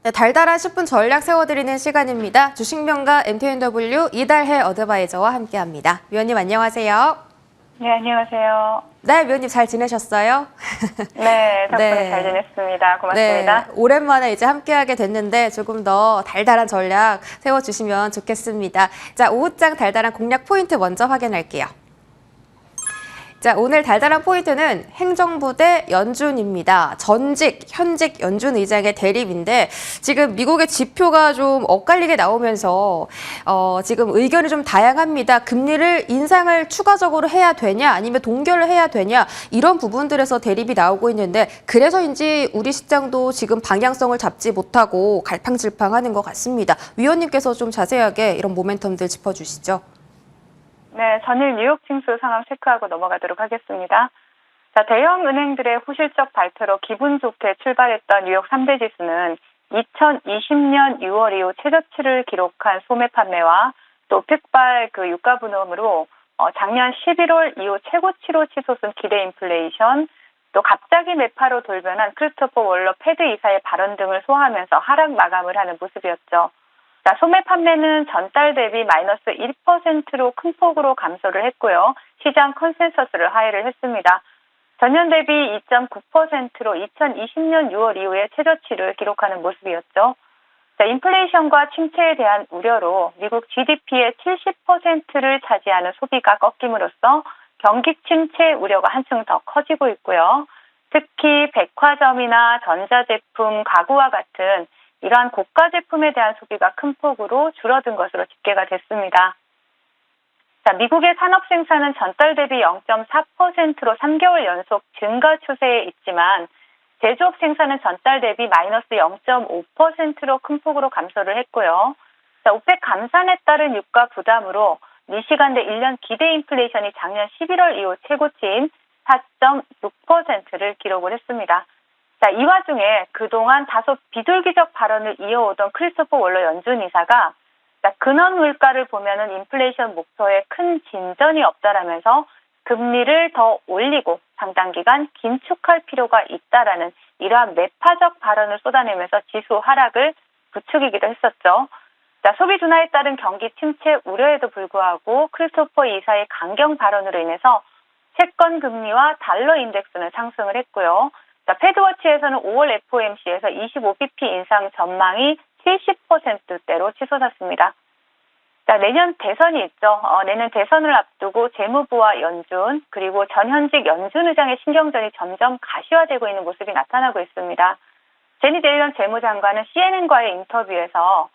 네, 달달한 10분 전략 세워드리는 시간입니다. 주식명가 MTNW 이달해 어드바이저와 함께합니다. 위원님 안녕하세요. 네, 안녕하세요. 네, 위원님 잘 지내셨어요? 네, 덕분에 네. 잘 지냈습니다. 고맙습니다. 네, 오랜만에 이제 함께하게 됐는데 조금 더 달달한 전략 세워주시면 좋겠습니다. 자, 오후장 달달한 공략 포인트 먼저 확인할게요. 자, 오늘 달달한 포인트는 행정부 대 연준입니다. 전직, 현직 연준 의장의 대립인데 지금 미국의 지표가 좀 엇갈리게 나오면서 지금 의견이 좀 다양합니다. 금리를 인상을 추가적으로 해야 되냐 아니면 동결을 해야 되냐 이런 부분들에서 대립이 나오고 있는데 그래서인지 우리 시장도 지금 방향성을 잡지 못하고 갈팡질팡하는 것 같습니다. 위원님께서 좀 자세하게 이런 모멘텀들 짚어주시죠. 네, 전일 뉴욕 징수 상황 체크하고 넘어가도록 하겠습니다. 자, 대형 은행들의 후실적 발표로 기분 좋게 출발했던 뉴욕 3대 지수는 2020년 6월 이후 최저치를 기록한 소매 판매와 또 픽발 유가 분담으로 작년 11월 이후 최고치로 치솟은 기대 인플레이션, 또 갑자기 매파로 돌변한 크리스토퍼 월러 패드 이사의 발언 등을 소화하면서 하락 마감을 하는 모습이었죠. 자, 소매 판매는 전달 대비 마이너스 1%로 큰 폭으로 감소를 했고요. 시장 컨센서스를 하회를 했습니다. 전년 대비 2.9%로 2020년 6월 이후에 최저치를 기록하는 모습이었죠. 자, 인플레이션과 침체에 대한 우려로 미국 GDP의 70%를 차지하는 소비가 꺾임으로써 경기 침체 우려가 한층 더 커지고 있고요. 특히 백화점이나 전자제품, 가구와 같은 이러한 고가 제품에 대한 소비가 큰 폭으로 줄어든 것으로 집계가 됐습니다. 자, 미국의 산업 생산은 전달 대비 0.4%로 3개월 연속 증가 추세에 있지만 제조업 생산은 전달 대비 마이너스 0.5%로 큰 폭으로 감소를 했고요. 자, 오펙 감산에 따른 유가 부담으로 미시간대 1년 기대 인플레이션이 작년 11월 이후 최고치인 4.6%를 기록을 했습니다. 자, 이 와중에 그동안 다소 비둘기적 발언을 이어오던 크리스토퍼 월러 연준 이사가 근원 물가를 보면은 인플레이션 목표에 큰 진전이 없다라면서 금리를 더 올리고 상당 기간 긴축할 필요가 있다라는 이러한 매파적 발언을 쏟아내면서 지수 하락을 부추기기도 했었죠. 자, 소비 둔화에 따른 경기 침체 우려에도 불구하고 크리스토퍼 이사의 강경 발언으로 인해서 채권 금리와 달러 인덱스는 상승을 했고요. 자, 패드워치에서는 5월 FOMC에서 25bp 인상 전망이 70%대로 치솟았습니다. 자, 내년 대선이 있죠. 내년 대선을 앞두고 재무부와 연준 그리고 전현직 연준 의장의 신경전이 점점 가시화되고 있는 모습이 나타나고 있습니다. 제니 옐런 재무장관은 CNN과의 인터뷰에서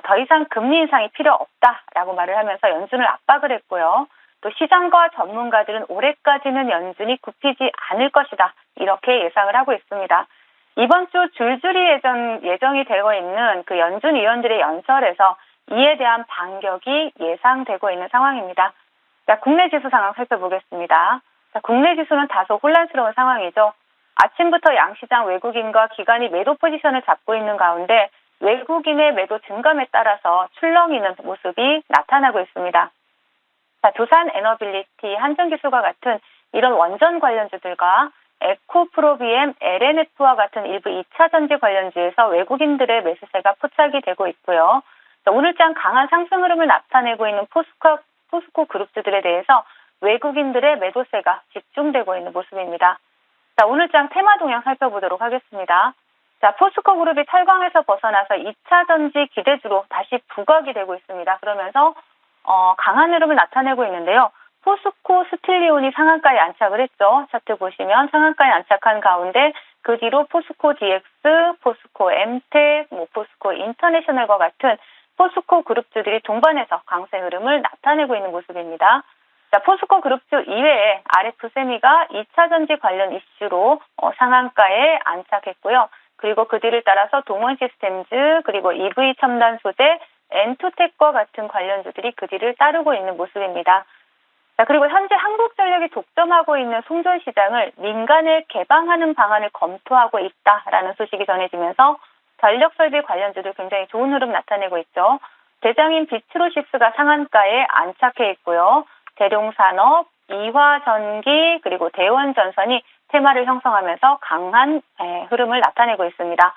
더 이상 금리 인상이 필요 없다라고 말을 하면서 연준을 압박을 했고요. 또 시장과 전문가들은 올해까지는 연준이 굽히지 않을 것이다. 이렇게 예상을 하고 있습니다. 이번 주 줄줄이 예정이 되고 있는 그 연준 위원들의 연설에서 이에 대한 반격이 예상되고 있는 상황입니다. 자, 국내 지수 상황 살펴보겠습니다. 자, 국내 지수는 다소 혼란스러운 상황이죠. 아침부터 양시장 외국인과 기관이 매도 포지션을 잡고 있는 가운데 외국인의 매도 증감에 따라서 출렁이는 모습이 나타나고 있습니다. 자, 두산 에너빌리티, 한전기술과 같은 이런 원전 관련주들과 에코프로비엠, LNF와 같은 일부 2차 전지 관련주에서 외국인들의 매수세가 포착이 되고 있고요. 자, 오늘장 강한 상승 흐름을 나타내고 있는 포스코 그룹주들에 대해서 외국인들의 매도세가 집중되고 있는 모습입니다. 자, 오늘장 테마 동향 살펴보도록 하겠습니다. 자, 포스코 그룹이 철강에서 벗어나서 2차 전지 기대주로 다시 부각이 되고 있습니다. 그러면서 강한 흐름을 나타내고 있는데요. 포스코 스틸리온이 상한가에 안착을 했죠. 차트 보시면 상한가에 안착한 가운데 그 뒤로 포스코 DX, 포스코 엠텍, 포스코 인터내셔널과 같은 포스코 그룹주들이 동반해서 강세 흐름을 나타내고 있는 모습입니다. 자, 포스코 그룹주 이외에 RF세미가 2차 전지 관련 이슈로 상한가에 안착했고요. 그리고 그 뒤를 따라서 동원시스템즈 그리고 EV 첨단 소재, 엔투텍과 같은 관련주들이 그 뒤를 따르고 있는 모습입니다. 자, 그리고 현재 한국전력이 독점하고 있는 송전 시장을 민간에 개방하는 방안을 검토하고 있다라는 소식이 전해지면서 전력설비 관련주들 굉장히 좋은 흐름 나타내고 있죠. 대장인 비트로시스가 상한가에 안착해 있고요. 대룡산업, 이화전기 그리고 대원전선이 테마를 형성하면서 강한 흐름을 나타내고 있습니다.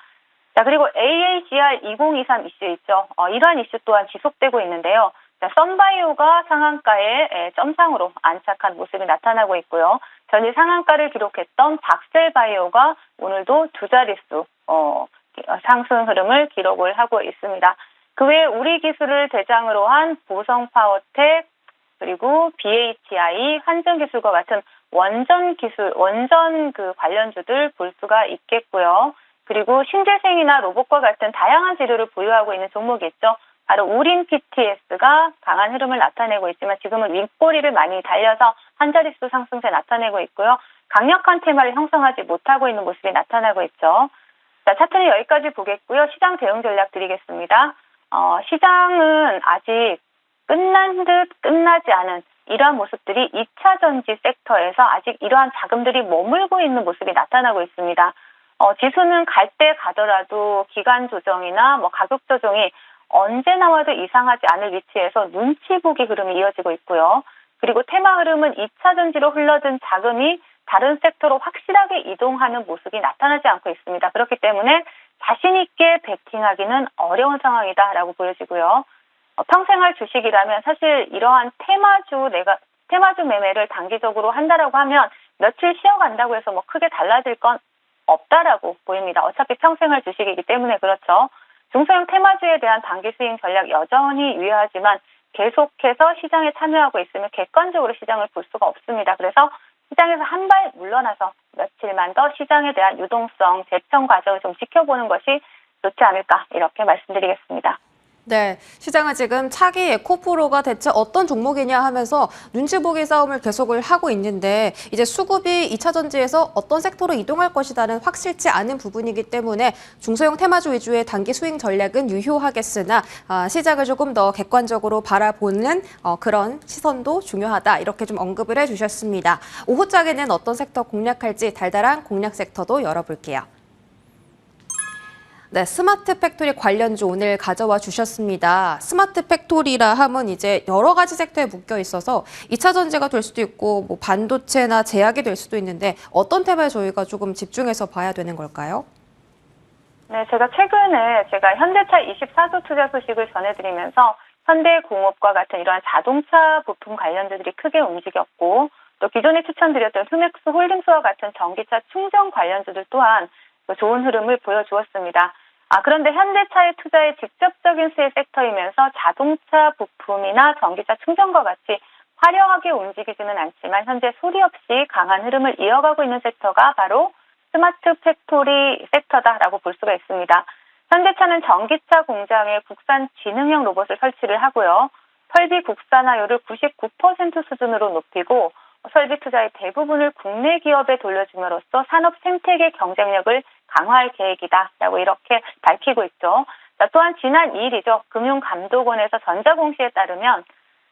자, 그리고 AACR 2023 이슈 있죠. 이러한 이슈 또한 지속되고 있는데요. 자, 썬바이오가 상한가에 점상으로 안착한 모습이 나타나고 있고요. 전일 상한가를 기록했던 박셀바이오가 오늘도 두 자릿수 상승 흐름을 기록을 하고 있습니다. 그 외에 우리 기술을 대장으로 한 보성파워텍, 그리고 BHI, 한전기술과 같은 원전 그 관련주들 볼 수가 있겠고요. 그리고 신재생이나 로봇과 같은 다양한 재료를 보유하고 있는 종목이 있죠. 바로 우림 PTS가 강한 흐름을 나타내고 있지만 지금은 윗꼬리를 많이 달려서 한 자릿수 상승세 나타내고 있고요. 강력한 테마를 형성하지 못하고 있는 모습이 나타나고 있죠. 자, 차트는 여기까지 보겠고요. 시장 대응 전략 드리겠습니다. 시장은 아직 끝난 듯 끝나지 않은 이러한 모습들이 2차 전지 섹터에서 아직 이러한 자금들이 머물고 있는 모습이 나타나고 있습니다. 지수는 갈 때 가더라도 기간 조정이나 가격 조정이 언제 나와도 이상하지 않을 위치에서 눈치 보기 흐름이 이어지고 있고요. 그리고 테마 흐름은 2차 전지로 흘러든 자금이 다른 섹터로 확실하게 이동하는 모습이 나타나지 않고 있습니다. 그렇기 때문에 자신 있게 베팅하기는 어려운 상황이다라고 보여지고요. 평생할 주식이라면 사실 이러한 테마주 매매를 단기적으로 한다라고 하면 며칠 쉬어간다고 해서 크게 달라질 건 없다라고 보입니다. 어차피 평생할 주식이기 때문에 그렇죠. 중소형 테마주에 대한 단기 스윙 전략 여전히 유효하지만 계속해서 시장에 참여하고 있으면 객관적으로 시장을 볼 수가 없습니다. 그래서 시장에서 한 발 물러나서 며칠만 더 시장에 대한 유동성, 재평 과정을 좀 지켜보는 것이 좋지 않을까 이렇게 말씀드리겠습니다. 네, 시장은 지금 차기 에코프로가 대체 어떤 종목이냐 하면서 눈치 보기 싸움을 계속을 하고 있는데 이제 수급이 2차 전지에서 어떤 섹터로 이동할 것이라는 확실치 않은 부분이기 때문에 중소형 테마주 위주의 단기 스윙 전략은 유효하겠으나 시장을 조금 더 객관적으로 바라보는 그런 시선도 중요하다 이렇게 좀 언급을 해주셨습니다. 오후장에는 어떤 섹터 공략할지 달달한 공략 섹터도 열어볼게요. 네, 스마트 팩토리 관련주 오늘 가져와 주셨습니다. 스마트 팩토리라 하면 이제 여러 가지 섹터에 묶여 있어서 2차 전지가 될 수도 있고 반도체나 제약이 될 수도 있는데 어떤 테마에 저희가 조금 집중해서 봐야 되는 걸까요? 네, 최근에 현대차 24조 투자 소식을 전해드리면서 현대공업과 같은 이러한 자동차 부품 관련주들이 크게 움직였고 또 기존에 추천드렸던 휴맥스 홀딩스와 같은 전기차 충전 관련주들 또한 좋은 흐름을 보여주었습니다. 그런데 현대차의 투자에 직접적인 수혜 섹터이면서 자동차 부품이나 전기차 충전과 같이 화려하게 움직이지는 않지만 현재 소리 없이 강한 흐름을 이어가고 있는 섹터가 바로 스마트 팩토리 섹터다라고 볼 수가 있습니다. 현대차는 전기차 공장에 국산 지능형 로봇을 설치를 하고요. 설비 국산화율을 99% 수준으로 높이고 설비 투자의 대부분을 국내 기업에 돌려줌으로써 산업 생태계 경쟁력을 강화할 계획이다라고 이렇게 밝히고 있죠. 또한 지난 2일이죠. 금융감독원에서 전자공시에 따르면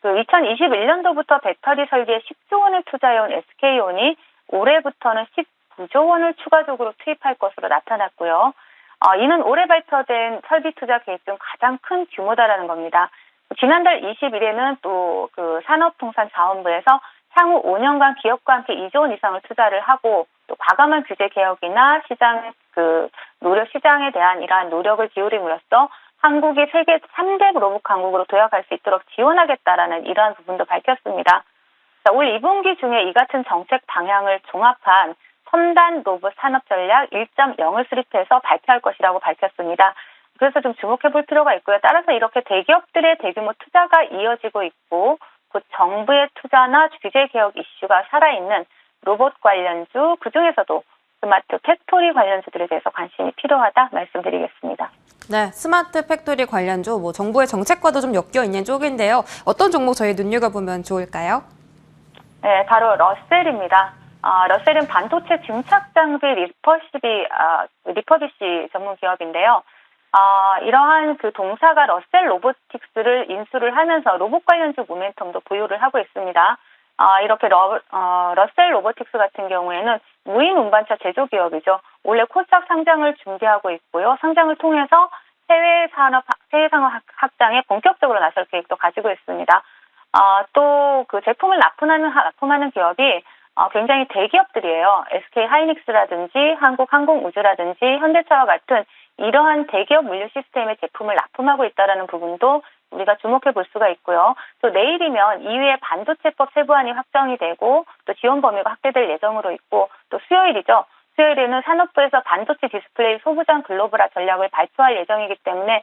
2021년도부터 배터리 설비에 10조 원을 투자해온 SK온이 올해부터는 19조 원을 추가적으로 투입할 것으로 나타났고요. 이는 올해 발표된 설비 투자 계획 중 가장 큰 규모다라는 겁니다. 지난달 20일에는 또 산업통상자원부에서 향후 5년간 기업과 함께 2조 원 이상을 투자를 하고 또 과감한 규제 개혁이나 시장에 대한 이러한 노력을 기울임으로써 한국이 세계 3대 로봇 강국으로 도약할 수 있도록 지원하겠다라는 이러한 부분도 밝혔습니다. 올 2분기 중에 이 같은 정책 방향을 종합한 첨단 로봇 산업 전략 1.0을 수립해서 발표할 것이라고 밝혔습니다. 그래서 좀 주목해 볼 필요가 있고요. 따라서 이렇게 대기업들의 대규모 투자가 이어지고 있고 곧 정부의 투자나 규제 개혁 이슈가 살아있는 로봇 관련주, 그중에서도 스마트 팩토리 관련주들에 대해서 관심이 필요하다 말씀드리겠습니다. 네, 스마트 팩토리 관련주 정부의 정책과도 좀 엮여 있는 쪽인데요. 어떤 종목 저희 눈여겨보면 좋을까요? 네, 바로 러셀입니다. 러셀은 반도체 증착 장비 리퍼비시 전문 기업인데요. 이러한 동사가 러셀 로보틱스를 인수를 하면서 로봇 관련주 모멘텀도 보유를 하고 있습니다. 이렇게 러셀 로보틱스 같은 경우에는 무인 운반차 제조 기업이죠. 원래 코스닥 상장을 준비하고 있고요. 상장을 통해서 해외 상업 확장에 본격적으로 나설 계획도 가지고 있습니다. 또 제품을 납품하는 기업이 굉장히 대기업들이에요. SK 하이닉스라든지 한국항공우주라든지 현대차와 같은 이러한 대기업 물류 시스템의 제품을 납품하고 있다는 부분도 우리가 주목해 볼 수가 있고요. 또 내일이면 EU의 반도체법 세부안이 확정이 되고 또 지원 범위가 확대될 예정으로 있고 또 수요일이죠. 수요일에는 산업부에서 반도체 디스플레이 소부장 글로벌화 전략을 발표할 예정이기 때문에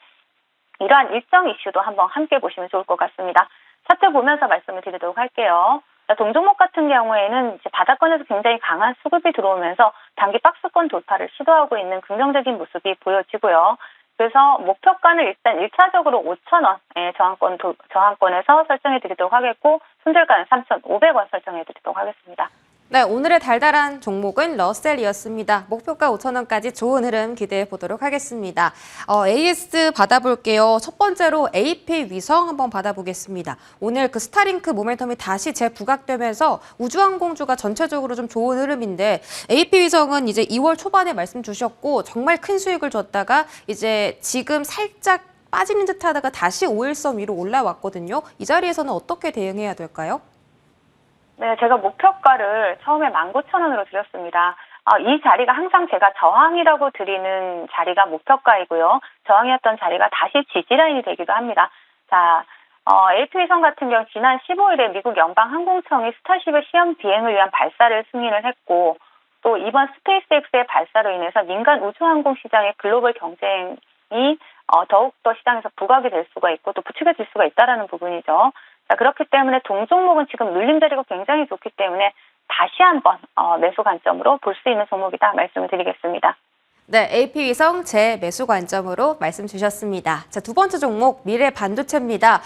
이러한 일정 이슈도 한번 함께 보시면 좋을 것 같습니다. 차트 보면서 말씀을 드리도록 할게요. 동종목 같은 경우에는 이제 바닥권에서 굉장히 강한 수급이 들어오면서 단기 박스권 돌파를 시도하고 있는 긍정적인 모습이 보여지고요. 그래서 목표가는 일단 1차적으로 5,000원의 저항권에서 설정해 드리도록 하겠고 손절가는 3,500원 설정해 드리도록 하겠습니다. 네, 오늘의 달달한 종목은 러셀이었습니다. 목표가 5,000원까지 좋은 흐름 기대해 보도록 하겠습니다. AS 받아볼게요. 첫 번째로 AP 위성 한번 받아보겠습니다. 오늘 그 스타링크 모멘텀이 다시 재부각되면서 우주항공주가 전체적으로 좀 좋은 흐름인데 AP 위성은 이제 2월 초반에 말씀 주셨고 정말 큰 수익을 줬다가 이제 지금 살짝 빠지는 듯 하다가 다시 5일선 위로 올라왔거든요. 이 자리에서는 어떻게 대응해야 될까요? 네, 제가 목표가를 처음에 19,000원으로 드렸습니다. 이 자리가 항상 제가 저항이라고 드리는 자리가 목표가이고요. 저항이었던 자리가 다시 지지라인이 되기도 합니다. 자, AP위성 같은 경우 지난 15일에 미국 연방항공청이 스타쉽의 시험 비행을 위한 발사를 승인을 했고 또 이번 스페이스X의 발사로 인해서 민간 우주항공 시장의 글로벌 경쟁이 더욱더 시장에서 부각이 될 수가 있고 또 부추겨질 수가 있다는 부분이죠. 자, 그렇기 때문에 동종목은 지금 눌림 자리가 굉장히 좋기 때문에 다시 한번 매수 관점으로 볼 수 있는 종목이다 말씀을 드리겠습니다. 네, AP위성 재매수 관점으로 말씀 주셨습니다. 자, 두 번째 종목 미래반도체입니다.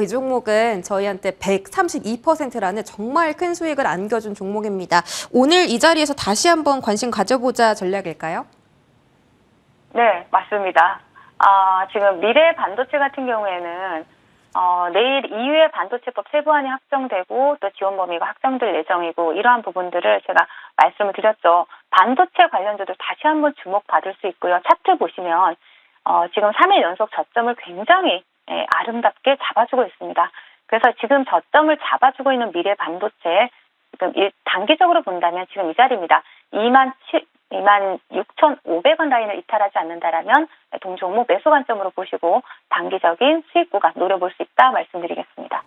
이 종목은 저희한테 132%라는 정말 큰 수익을 안겨준 종목입니다. 오늘 이 자리에서 다시 한번 관심 가져보자 전략일까요? 네, 맞습니다. 지금 미래반도체 같은 경우에는 내일 EU의 반도체법 세부안이 확정되고 또 지원 범위가 확정될 예정이고 이러한 부분들을 제가 말씀을 드렸죠. 반도체 관련주도 다시 한번 주목받을 수 있고요. 차트 보시면 지금 3일 연속 저점을 굉장히 아름답게 잡아주고 있습니다. 그래서 지금 저점을 잡아주고 있는 미래 반도체 지금 단기적으로 본다면 지금 이 자리입니다. 26,500원 라인을 이탈하지 않는다라면 동종목 매수 관점으로 보시고 단기적인 수익 구간 노려볼 수 있다 말씀드리겠습니다.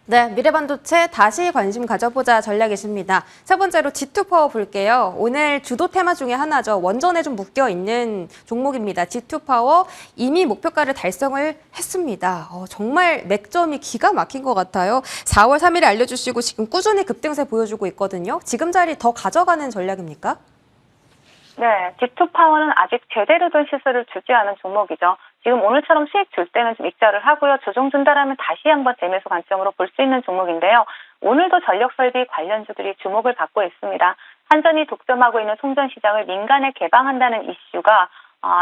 네, 미래반도체 다시 관심 가져보자 전략이십니다. 세 번째로 G2파워 볼게요. 오늘 주도 테마 중에 하나죠. 원전에 좀 묶여있는 종목입니다. G2파워 이미 목표가를 달성을 했습니다. 정말 맥점이 기가 막힌 것 같아요. 4월 3일에 알려주시고 지금 꾸준히 급등세 보여주고 있거든요. 지금 자리 더 가져가는 전략입니까? 네, G2파워는 아직 제대로 된 시세를 주지 않은 종목이죠. 지금 오늘처럼 수익 줄 때는 좀 익절을 하고요. 조정 준다라면 다시 한번 재매수 관점으로 볼 수 있는 종목인데요. 오늘도 전력설비 관련주들이 주목을 받고 있습니다. 한전이 독점하고 있는 송전 시장을 민간에 개방한다는 이슈가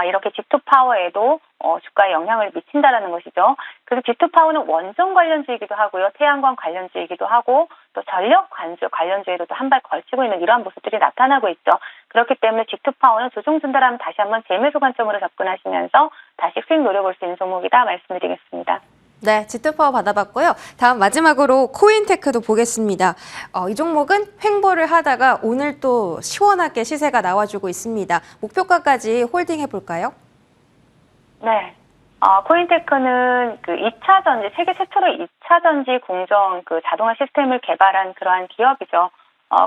이렇게 G2파워에도 주가에 영향을 미친다라는 것이죠. 그래서 G2파워는 원전 관련주이기도 하고요. 태양광 관련주이기도 하고 또 전력 관련주에도 한 발 걸치고 있는 이러한 모습들이 나타나고 있죠. 그렇기 때문에 G2파워는 조정 준다라면 다시 한번 재매수 관점으로 접근하시면서 다시 수익 노려볼 수 있는 종목이다 말씀드리겠습니다. 네, G2파워 받아봤고요. 다음 마지막으로 코인테크도 보겠습니다. 이 종목은 횡보를 하다가 오늘 또 시원하게 시세가 나와주고 있습니다. 목표가까지 홀딩 해볼까요? 네. 코인테크는 그 2차 전지, 세계 최초로 2차 전지 공정 그 자동화 시스템을 개발한 그러한 기업이죠.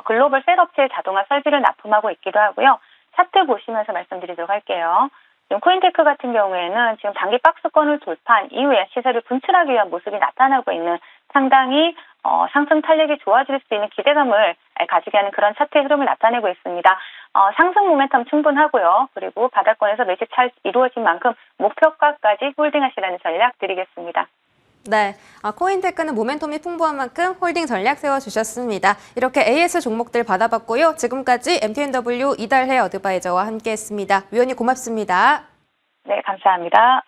글로벌 셀업체의 자동화 설비를 납품하고 있기도 하고요. 차트 보시면서 말씀드리도록 할게요. 지금 코인테크 같은 경우에는 지금 단기 박스권을 돌파한 이후에 시세를 분출하기 위한 모습이 나타나고 있는 상당히 상승 탄력이 좋아질 수 있는 기대감을 가지게 하는 그런 차트의 흐름을 나타내고 있습니다. 상승 모멘텀 충분하고요. 그리고 바닥권에서 매집 잘 이루어진 만큼 목표가까지 홀딩하시라는 전략 드리겠습니다. 네, 코인테크는 모멘텀이 풍부한 만큼 홀딩 전략 세워주셨습니다. 이렇게 AS 종목들 받아봤고요. 지금까지 MTNW 이달해 어드바이저와 함께했습니다. 위원님 고맙습니다. 네, 감사합니다.